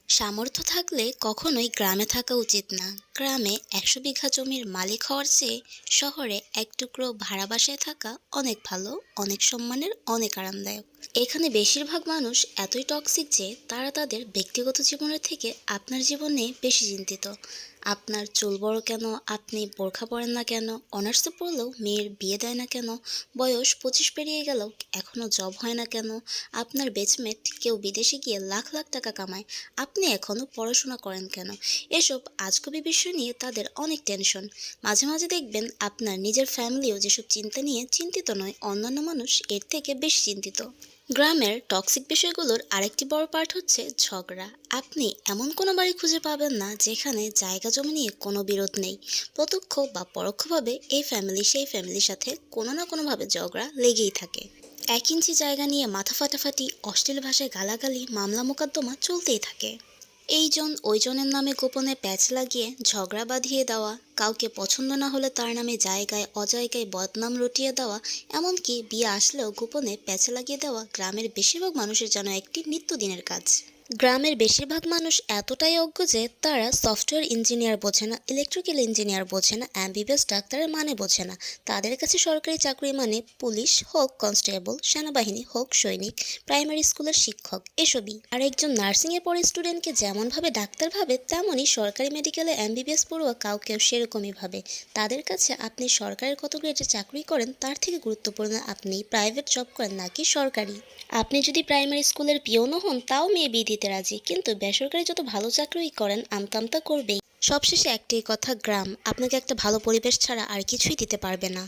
সামর্থ্য থাকলে কখনোই গ্রামে থাকা উচিত না। গ্রামে ১০০ বিঘা জমির মালিক হওয়ার চেয়ে শহরে এক টুকরো ভাড়া বাসায় থাকা অনেক ভালো, অনেক সম্মানের, অনেক আরামদায়ক। এখানে বেশিরভাগ মানুষ এতই টক্সিক যে তারা তাদের ব্যক্তিগত জীবনের থেকে আপনার জীবন নিয়ে বেশি চিন্তিত। আপনার চুল বড় কেন, আপনি বোরখা পরেন না কেন, অনার্সে পড়লেও মেয়ের বিয়ে দেয় না কেন, বয়স ২৫ পেরিয়ে গেলেও এখনও জব হয় না কেন, আপনার বেচমেট কেউ বিদেশে গিয়ে লাখ লাখ টাকা কামায়, আপনি এখনও পড়াশোনা করেন কেন? এসব আজগুবি বিষয় নিয়ে তাদের অনেক টেনশন। মাঝে মাঝে দেখবেন আপনার নিজের ফ্যামিলিও যেসব চিন্তা নিয়ে চিন্তিত নয়, অন্যান্য মানুষ এর থেকে বেশি চিন্তিত। গ্রামের টক্সিক বিষয়গুলোর আরেকটি বড় পার্ট হচ্ছে ঝগড়া। আপনি এমন কোনো বাড়ি খুঁজে পাবেন না যেখানে জায়গা জমি নিয়ে কোনো বিরোধ নেই। প্রত্যক্ষ বা পরোক্ষভাবে এই ফ্যামিলি সেই ফ্যামিলির সাথে কোনো না কোনোভাবে ঝগড়া লেগেই থাকে। ১ ইঞ্চি জায়গা নিয়ে মাথা ফাটাফাটি, অশ্লীল ভাষায় গালাগালি, মামলা মোকদ্দমা চলতেই থাকে। এইজন ওইজনের নামে গোপনে প্যাচ লাগিয়ে ঝগড়া বাঁধিয়ে দেওয়া, কাউকে পছন্দ না হলে তার নামে জায়গায় অজায়গায় বদনাম রটিয়ে দেওয়া, এমনকি বিয়ে আসলেও গোপনে প্যাচ লাগিয়ে দেওয়া গ্রামের বেশিরভাগ মানুষের যেন একটি নিত্যদিনের কাজ। গ্রামের বেশিরভাগ মানুষ এতটাই অজ্ঞ যে তারা সফটওয়্যার ইঞ্জিনিয়ার বোঝে না, ইলেকট্রিক্যাল ইঞ্জিনিয়ার বোঝে না, এমবিবিএস ডাক্তারের মানে বোঝে না। তাদের কাছে সরকারি চাকরি মানে পুলিশ হোক কনস্টেবল, সেনাবাহিনী হোক সৈনিক, প্রাইমারি স্কুলের শিক্ষক, এসবই। আর একজন নার্সিংয়ে পড়ে স্টুডেন্টকে যেমনভাবে ডাক্তার ভাবে, তেমনই সরকারি মেডিকেলে এমবিবিএস পড়ুয়া কাউকেও সেরকমই ভাবে। তাদের কাছে আপনি সরকারের কত গ্রেডে চাকরি করেন তার থেকে গুরুত্বপূর্ণ আপনি প্রাইভেট জব করেন নাকি সরকারি। আপনি যদি প্রাইমারি স্কুলের পিওনও হন তাও মেয়ে বিয়ে দিতে রাজি, কিন্তু বেসরকারি যত ভালো চাকরিই করেন আমতা করবেই। সবশেষে একটাই কথা, গ্রাম আপনাকে একটা ভালো পরিবেশ ছাড়া আর কিছুই দিতে পারবে না।